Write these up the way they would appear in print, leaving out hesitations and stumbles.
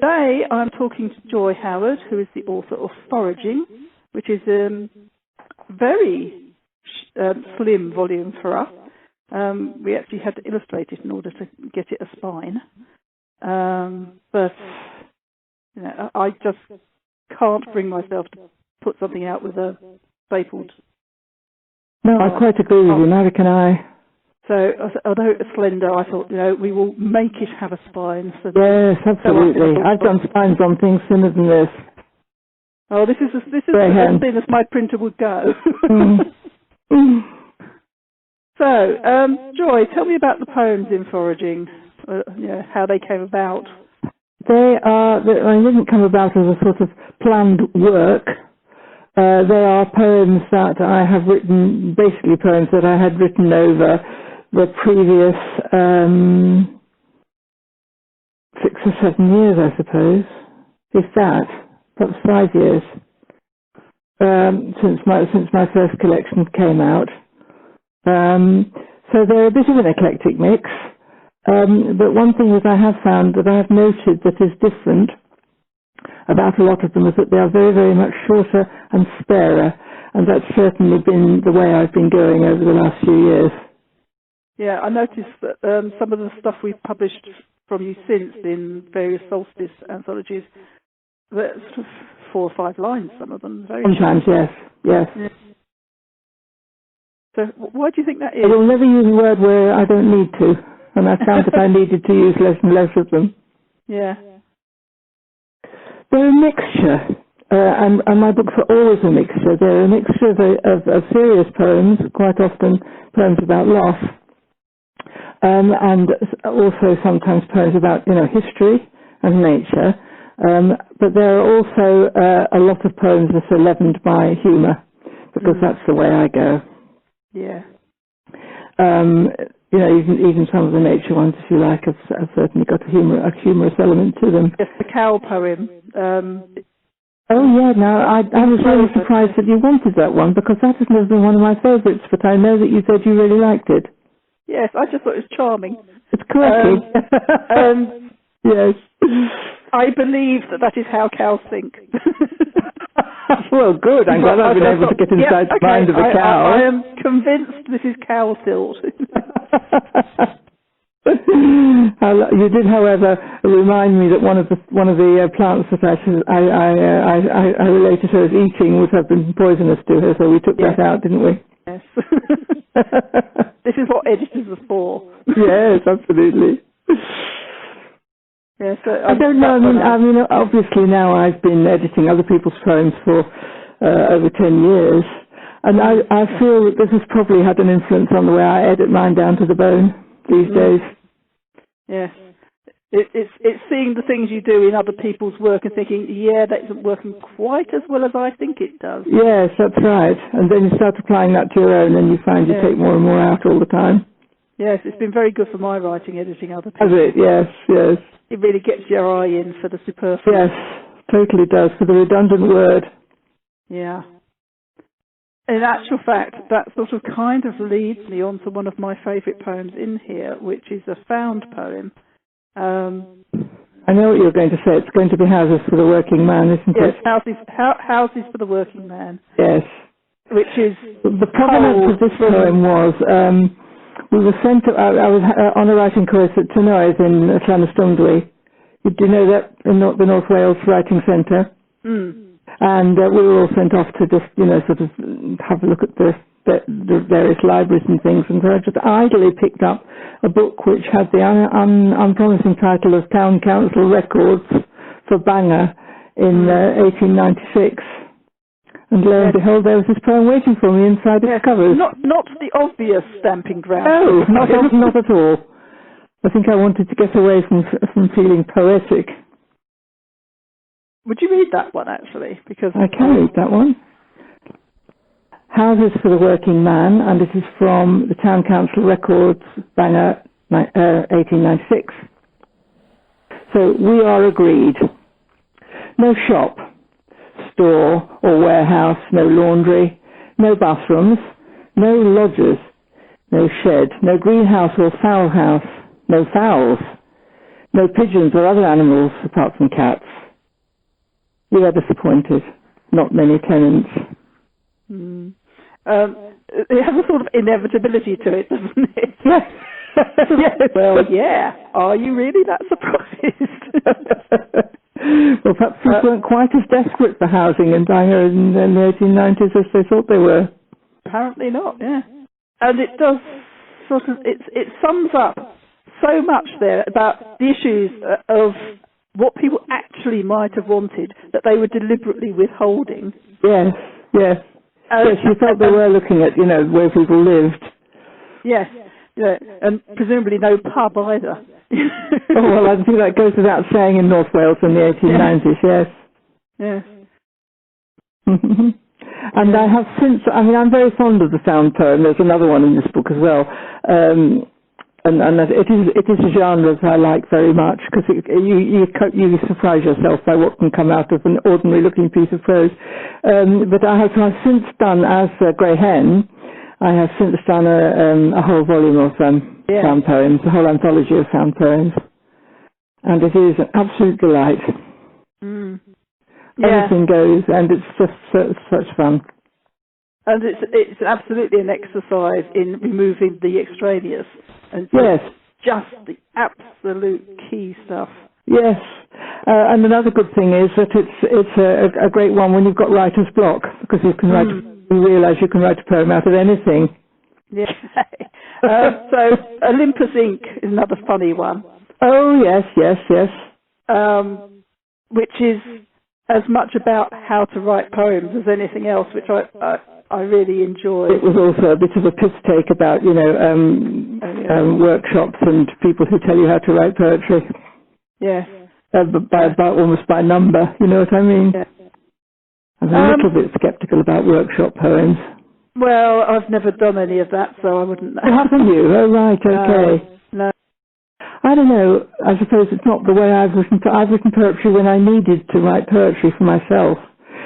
today I'm talking to Joy Howard, who is the author of Foraging, which is a very slim volume for us. We actually had to illustrate it in order to get it a spine. But you know, I just can't bring myself to put something out with a stapled. No, I quite agree with you, neither can I. So, although it was slender, I thought, we will make it have a spine. So yes, absolutely. I've done spines on things thinner than this. Oh, this is as thin as my printer would go. So, Joy, tell me about the poems in Foraging, how they came about. They didn't come about as a sort of planned work. They are poems that I have written, basically poems that I had written over the previous 6 or 7 years, I suppose, if that, perhaps 5 years, since my first collection came out. So they're a bit of an eclectic mix, but one thing that I have found that I have noted that is different about a lot of them is that they are very, very much shorter and sparer, and that's certainly been the way I've been going over the last few years. Yeah, I noticed that some of the stuff we've published from you since in various solstice anthologies, that's sort of 4 or 5 lines, some of them. Very sometimes, short. Yes. Yeah. So why do you think that is? I will never use a word where I don't need to, and I found that I needed to use less and less of them. Yeah. They're a mixture, and my books are always a mixture. They're a mixture of serious poems, quite often poems about loss, and also sometimes poems about history and nature. But there are also a lot of poems that are leavened by humour, because that's the way I go. Yeah. Even some of the nature ones, if you like, have certainly got a humorous element to them. Yes, the cow poem. Oh yeah, no, I was really surprised that you wanted that one, because that has never been one of my favourites, but I know that you said you really liked it. Yes, I just thought it was charming. It's quirky. Yes. I believe that is how cows think. Well, good. I'm glad I've been able to get inside the mind of a cow. I am convinced this is cow tilt. You did, however, remind me that one of the plants that I related her as eating would have been poisonous to her, so we took that out, didn't we? Yes. This is what editors are for. Yes, absolutely. Yes, I don't know. I mean, obviously now I've been editing other people's poems for over 10 years, and I feel that this has probably had an influence on the way I edit mine down to the bone these days. Yes. It's seeing the things you do in other people's work and thinking, that isn't working quite as well as I think it does. Yes, that's right. And then you start applying that to your own, and you find you take more and more out all the time. Yes, it's been very good for my writing, editing other people. Has it? Yes, yes. It really gets your eye in for the superfluous. Yes, totally does, for the redundant word. Yeah. In actual fact, that sort of kind of leads me on to one of my favourite poems in here, which is a found poem. I know what you're going to say. It's going to be Houses for the Working Man, isn't it? Yes, Houses for the Working Man. Yes. Which is... The provenance of this poem was... we were sent to... I was on a writing course at Tynoes in Llanystumdwy. Do you know that? In the North Wales Writing Centre? And we were all sent off to just, sort of have a look at the various libraries and things. And so I just idly picked up a book which had the unpromising title of Town Council Records for Bangor in 1896. And lo and behold, there was this poem waiting for me inside its covers. Not the obvious stamping ground. No, not at all. I think I wanted to get away from feeling poetic. Would you read that one, actually? Because I can read that one. Houses for the Working Man, and it is from the Town Council Records, Bangor, 1896. So, we are agreed. No shop, store or warehouse, no laundry, no bathrooms, no lodgers, no shed, no greenhouse or fowl house, no fowls, No pigeons or other animals apart from cats. We are disappointed. Not many tenants. Mm. It has a sort of inevitability to it, doesn't it? Yes. Yes. Well, yeah. Are you really that surprised? Well, perhaps people weren't quite as desperate for housing in Bangor in the 1890s as they thought they were. Apparently not, yeah. And it does sort of, it sums up so much there about the issues of what people actually might have wanted that they were deliberately withholding. Yes, yes. Yes, you felt they were looking at, where people lived. Yes, yeah, and presumably no pub either. Oh, well, I think that goes without saying in North Wales in the 1890s, yes. Yes. And I have since, I'm very fond of the found poem. There's another one in this book as well. And it is a genre that I like very much because you surprise yourself by what can come out of an ordinary looking piece of prose. But I've since done, as Grey Hen, I have since done a whole volume of found poems, a whole anthology of found poems. And it is an absolute delight. Mm. Anything goes, and it's just such fun. And it's absolutely an exercise in removing the extraneous and just the absolute key stuff. Yes, and another good thing is that it's a great one when you've got writer's block, because you can you realise you can write a poem out of anything. Yeah. So Olympus Inc. is another funny one. Oh yes, yes, yes. Which is as much about how to write poems as anything else, which I really enjoyed. It was also a bit of a piss take about, workshops and people who tell you how to write poetry. Yes. Almost by number, you know what I mean? Yeah. I'm a little bit sceptical about workshop poems. Well, I've never done any of that, so I wouldn't know. Oh, haven't you? Oh, right, okay. No. I don't know. I suppose it's not the way I've written. I've written poetry when I needed to write poetry for myself,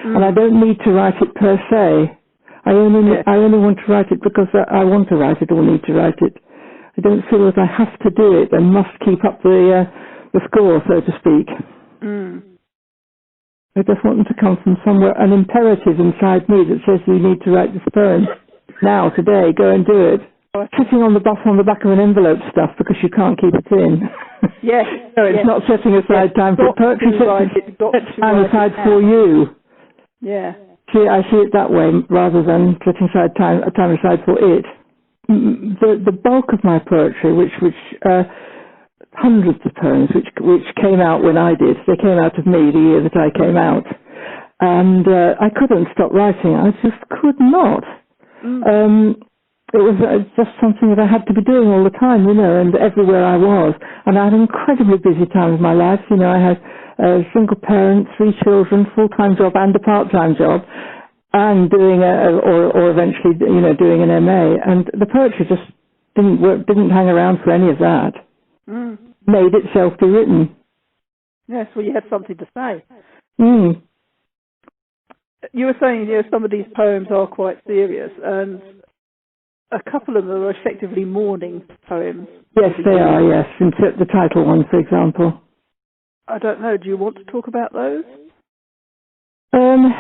and I don't need to write it per se. I only want to write it because I want to write it or need to write it. I don't feel that I have to do it and must keep up the score, so to speak. I just want them to come from somewhere, an imperative inside me that says you need to write this poem now, today, go and do it. Sitting on the back of an envelope stuff because you can't keep it in. Yes. No, it's not setting aside time for poetry. Set time aside for you. Yeah. I see it that way rather than setting aside time aside for it. The bulk of my poetry, which hundreds of poems, which came out when I did. They came out of me the year that I came out, and I couldn't stop writing. I just could not. It was just something that I had to be doing all the time, and everywhere I was. And I had an incredibly busy time of my life. I had a single parent, 3 children, full-time job and a part-time job, and doing or eventually, doing an MA. And the poetry just didn't hang around for any of that. Made itself be written. Yes, well, you had something to say. You were saying, some of these poems are quite serious, and a couple of them are effectively mourning poems. Yes, they are, yes. The title one, for example. I don't know. Do you want to talk about those? Well,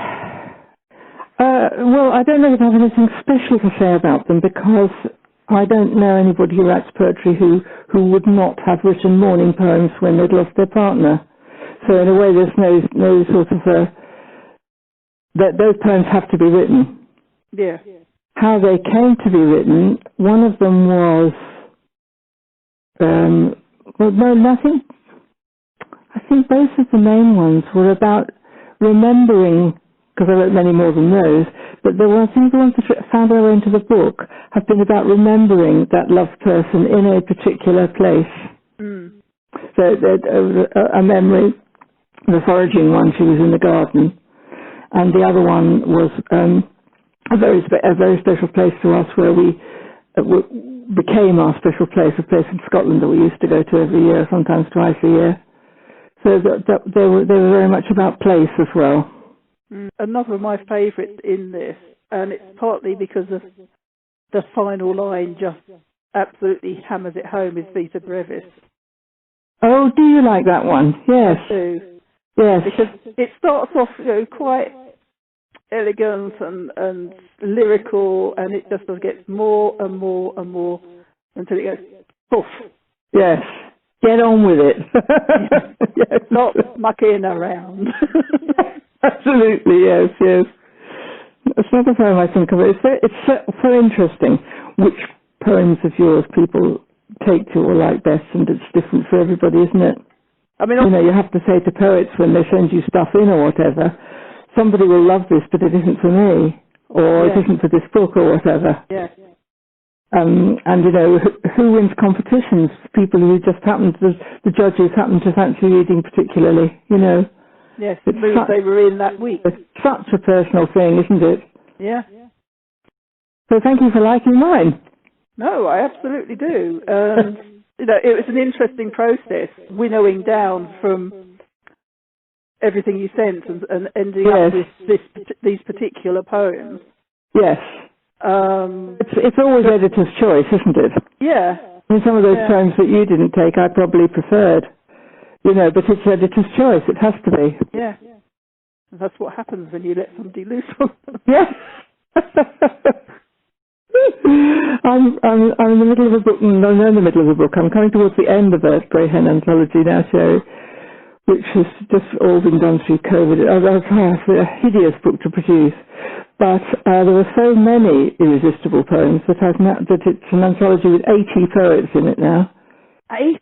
I don't know if I have anything special to say about them because I don't know anybody who writes poetry who would not have written mourning poems when they'd lost their partner. So in a way, there's no sort of those poems have to be written. Yeah. How they came to be written, one of them was, I think both of the main ones were about remembering, because I wrote many more than those, but I think the ones that found their way into the book have been about remembering that loved person in a particular place. So a memory, the Foraging one, she was in the garden, and the other one was a very special place to us where we became our special place, a place in Scotland that we used to go to every year, sometimes twice a year. So they were very much about place as well. Another of my favourites in this, and it's partly because of the final line just absolutely hammers it home, is Vita Brevis. Oh, do you like that one? Yes. I do. Yes. Because it starts off, quite elegant and lyrical, and it just gets more and more and more until it goes poof. Yes. Get on with it. Yes. Not mucking around. Absolutely, yes, yes. It's another poem I think of. It's so interesting which poems of yours people take to or like best, and it's different for everybody, isn't it? I mean, you have to say to poets when they send you stuff in or whatever, somebody will love this, but it isn't for me, or it isn't for this book or whatever. Yeah. And who wins competitions? People who just the judges happen to fancy reading particularly, Yes, the mood they were in that week. It's such a personal thing, isn't it? Yeah. So thank you for liking mine. No, I absolutely do. It was an interesting process, winnowing down from everything you sent and ending up with these particular poems. Yes. It's always editor's choice, isn't it? Yeah. And some of those poems that you didn't take, I probably preferred. But it's editor's choice. It has to be. Yeah. And that's what happens when you let somebody loose on them. Yes. I'm in the middle of a book. No, not in the middle of a book. I'm coming towards the end of a Grey Hen anthology now, Sherry, which has just all been done through COVID. It's a hideous book to produce. But there were so many irresistible poems that it's an anthology with 80 poets in it now. 80?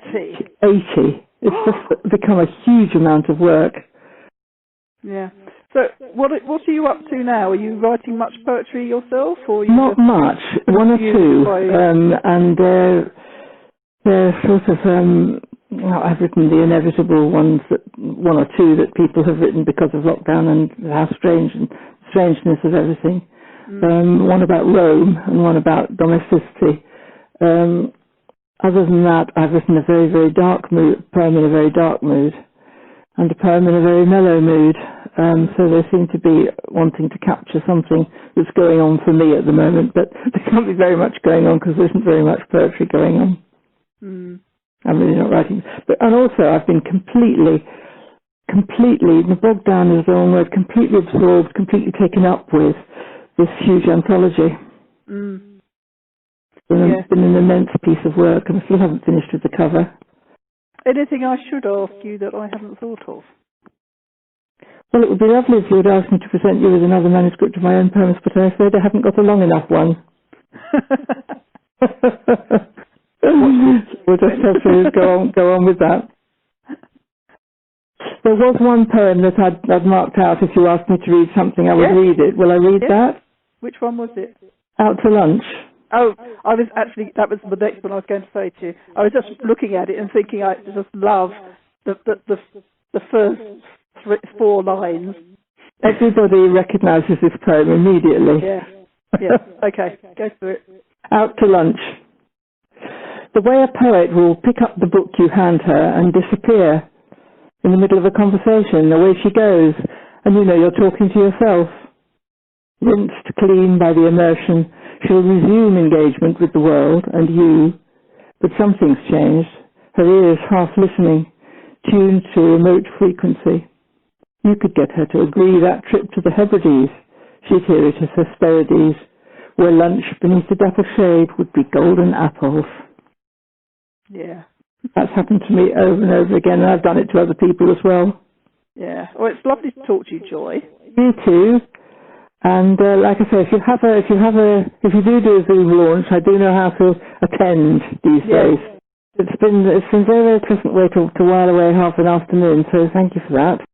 80. It's just become a huge amount of work. Yeah. So what are you up to now? Are you writing much poetry yourself? Or Not much. One or two. And they're sort of... I've written the inevitable ones, one or two that people have written because of lockdown and how strangeness of everything. One about Rome and one about domesticity. Other than that, I've written a very, very dark poem in a very dark mood, and a poem in a very mellow mood. So they seem to be wanting to capture something that's going on for me at the moment, but there can't be very much going on because there isn't very much poetry going on. I'm really not writing. And also I've been completely, bogged down is the wrong word, completely absorbed, completely taken up with this huge anthology. It's been an immense piece of work, and I still haven't finished with the cover. Anything I should ask you that I haven't thought of? Well, it would be lovely if you would ask me to present you with another manuscript of my own poems, but I'm afraid I haven't got a long enough one. We'll just have to go on with that. There was one poem that I'd marked out. If you asked me to read something, I would read it. Will I read that? Which one was it? Out to Lunch. Oh, that was the next one I was going to say to you. I was just looking at it and thinking I just love the first 4 lines. Everybody recognises this poem immediately. Yeah. Okay, go through it. Out to Lunch. The way a poet will pick up the book you hand her and disappear in the middle of a conversation, away she goes, and you're talking to yourself. Rinsed clean by the immersion, she'll resume engagement with the world and you, but something's changed. Her ears half listening, tuned to a remote frequency. You could get her to agree that trip to the Hebrides, she'd hear it as Hesperides, where lunch beneath the dapple shade would be golden apples. Yeah. That's happened to me over and over again, and I've done it to other people as well. Yeah. Well, it's lovely to talk to you, Joy. You too. And like I say, if you do a Zoom launch, I do know how to attend these days. It's been a very, very pleasant way to while away half an afternoon. So thank you for that.